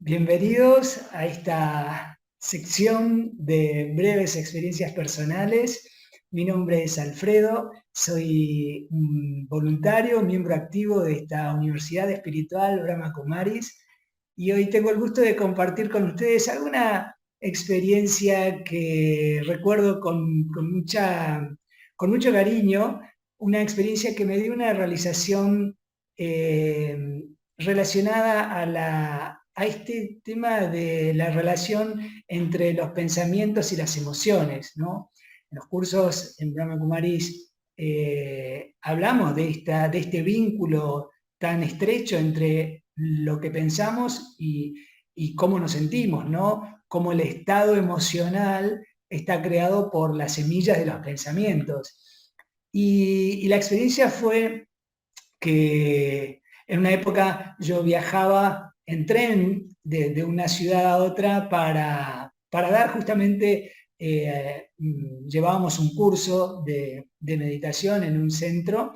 Bienvenidos a esta sección de breves experiencias personales. Mi nombre es Alfredo, soy un voluntario, miembro activo de esta Universidad Espiritual Brahma Kumaris, y hoy tengo el gusto de compartir con ustedes alguna experiencia que recuerdo con mucho cariño, una experiencia que me dio una realización eh, relacionada a este tema de la relación entre los pensamientos y las emociones, ¿no? En los cursos en Brahma Kumaris hablamos de este vínculo tan estrecho entre lo que pensamos y cómo nos sentimos, ¿no? Cómo el estado emocional está creado por las semillas de los pensamientos. Y la experiencia fue que en una época yo viajaba en tren de una ciudad a otra para dar justamente, llevábamos un curso de meditación en un centro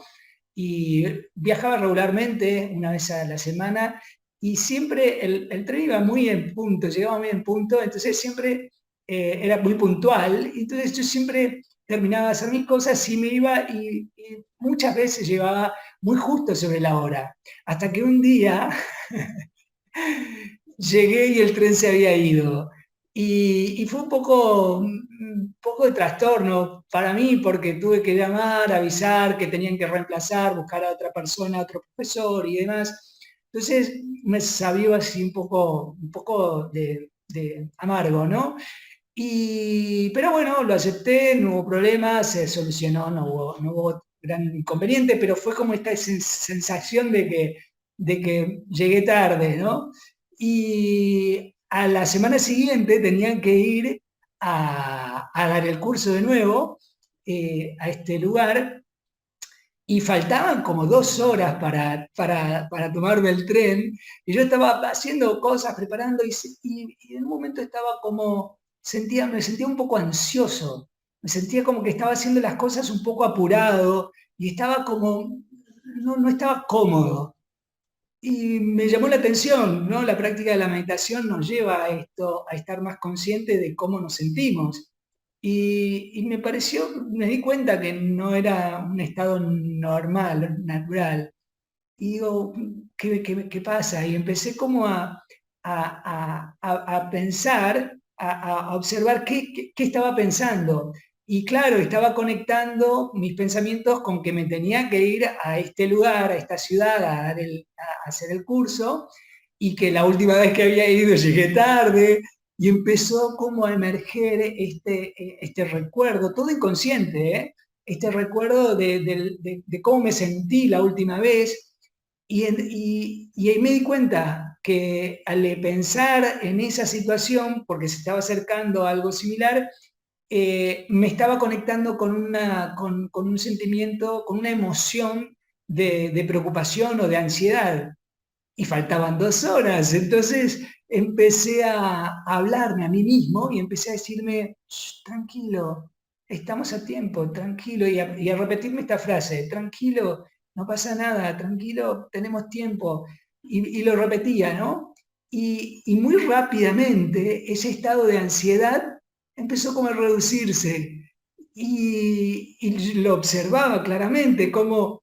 y viajaba regularmente una vez a la semana y siempre el tren iba muy en punto, llegaba muy en punto, entonces siempre era muy puntual, entonces yo siempre terminaba de hacer mis cosas y me iba y muchas veces llevaba muy justo sobre la hora, hasta que un día llegué y el tren se había ido. Y fue un poco de trastorno para mí porque tuve que llamar, avisar que tenían que reemplazar, buscar a otra persona, a otro profesor y demás. Entonces me sabió así un poco de amargo, ¿no? Pero bueno, lo acepté, no hubo problema, se solucionó, no hubo gran inconveniente, pero fue como esta sensación de que llegué tarde, ¿no? Y a la semana siguiente tenían que ir a dar el curso de nuevo a este lugar y faltaban como 2 horas para tomarme el tren, y yo estaba haciendo cosas, preparando, y en un momento estaba como, me sentía un poco ansioso, me sentía como que estaba haciendo las cosas un poco apurado, y estaba como, no estaba cómodo. Y me llamó la atención, ¿no? La práctica de la meditación nos lleva a esto, a estar más consciente de cómo nos sentimos. Y me pareció, me di cuenta que no era un estado normal, natural. Y digo, ¿qué pasa? Y empecé como a pensar, a observar qué estaba pensando. Y claro, estaba conectando mis pensamientos con que me tenía que ir a este lugar, a esta ciudad, a hacer el curso, y que la última vez que había ido llegué tarde, y empezó como a emerger este recuerdo, todo inconsciente, ¿eh? Este recuerdo de cómo me sentí la última vez, y ahí me di cuenta que al pensar en esa situación, porque se estaba acercando a algo similar, me estaba conectando con un sentimiento, con una emoción de preocupación o de ansiedad. Y faltaban 2 horas. Entonces empecé a hablarme a mí mismo y empecé a decirme, tranquilo, estamos a tiempo, tranquilo, y a repetirme esta frase, tranquilo, no pasa nada, tranquilo, tenemos tiempo. Y lo repetía, ¿no? Y muy rápidamente ese estado de ansiedad empezó como a reducirse. Y lo observaba claramente, cómo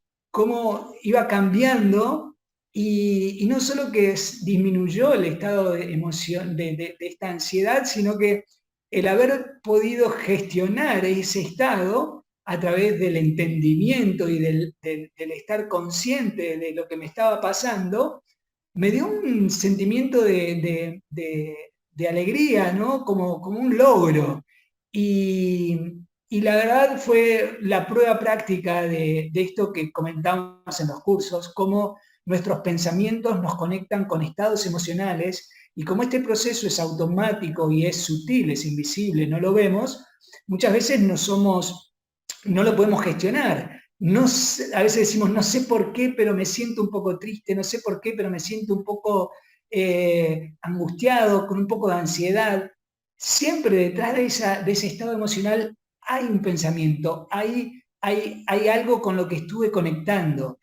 iba cambiando, y no solo que disminuyó el estado de emoción de esta ansiedad, sino que el haber podido gestionar ese estado a través del entendimiento y del estar consciente de lo que me estaba pasando, me dio un sentimiento de alegría, ¿no? Como un logro. Y, y la verdad fue la prueba práctica de esto que comentamos en los cursos, cómo nuestros pensamientos nos conectan con estados emocionales, y como este proceso es automático y es sutil, es invisible, no lo vemos, muchas veces no lo podemos gestionar. No sé, a veces decimos, no sé por qué, pero me siento un poco triste, no sé por qué, pero me siento un poco angustiado, con un poco de ansiedad. Siempre detrás de ese estado emocional hay un pensamiento, hay algo con lo que estuve conectando.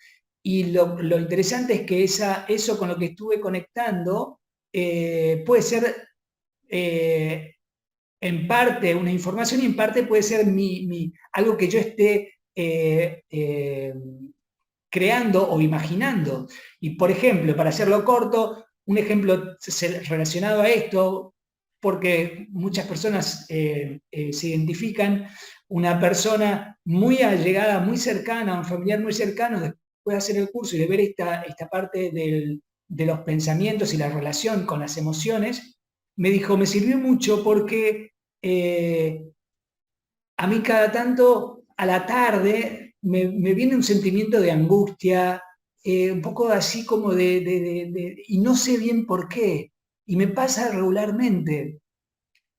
Y lo interesante es que eso con lo que estuve conectando puede ser eh, en parte una información y en parte puede ser algo que yo esté creando o imaginando. Y por ejemplo, para hacerlo corto, un ejemplo relacionado a esto, porque muchas personas se identifican, una persona muy allegada, muy cercana, un familiar muy cercano, después de hacer el curso y de ver esta parte de los pensamientos y la relación con las emociones, me dijo, me sirvió mucho porque eh, a mí cada tanto a la tarde me viene un sentimiento de angustia, un poco así como y no sé bien por qué, y me pasa regularmente.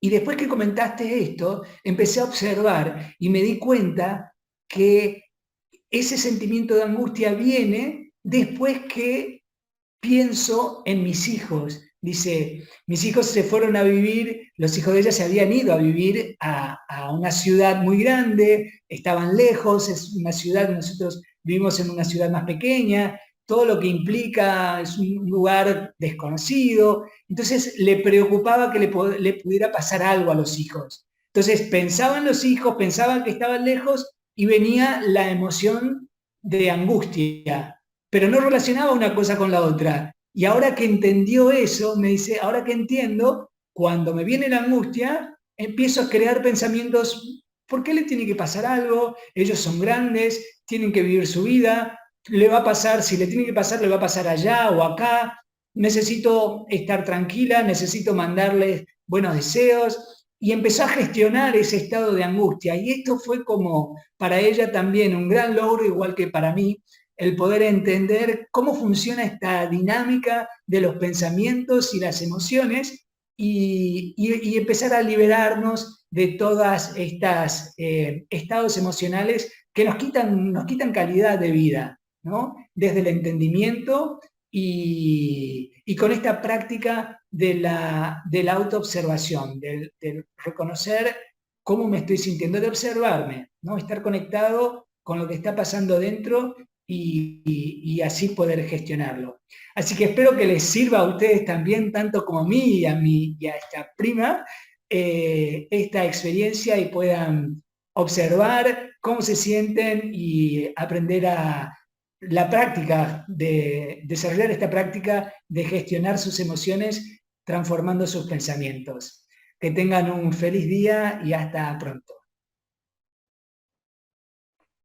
Y después que comentaste esto, empecé a observar y me di cuenta que ese sentimiento de angustia viene después que pienso en mis hijos. Dice, mis hijos se fueron a vivir, los hijos de ella se habían ido a vivir a una ciudad muy grande, estaban lejos, es una ciudad, nosotros vivimos en una ciudad más pequeña, todo lo que implica es un lugar desconocido, entonces le preocupaba que le pudiera pasar algo a los hijos. Entonces pensaba en los hijos, pensaba que estaban lejos y venía la emoción de angustia, pero no relacionaba una cosa con la otra. Y ahora que entendió eso, me dice, ahora que entiendo, cuando me viene la angustia, empiezo a crear pensamientos, ¿por qué le tiene que pasar algo? Ellos son grandes, tienen que vivir su vida, le va a pasar, si le tiene que pasar, le va a pasar allá o acá, necesito estar tranquila, necesito mandarles buenos deseos, y empezó a gestionar ese estado de angustia. Y esto fue como para ella también un gran logro, igual que para mí, el poder entender cómo funciona esta dinámica de los pensamientos y las emociones y empezar a liberarnos de todas estas estados emocionales que nos quitan calidad de vida, ¿no? Desde el entendimiento y con esta práctica de la autoobservación, del reconocer cómo me estoy sintiendo, de observarme, ¿no? Estar conectado con lo que está pasando dentro y así poder gestionarlo. Así que espero que les sirva a ustedes también, tanto como a mí y a esta prima, esta experiencia y puedan observar cómo se sienten y aprender a la práctica de desarrollar esta práctica de gestionar sus emociones transformando sus pensamientos. Que tengan un feliz día y hasta pronto.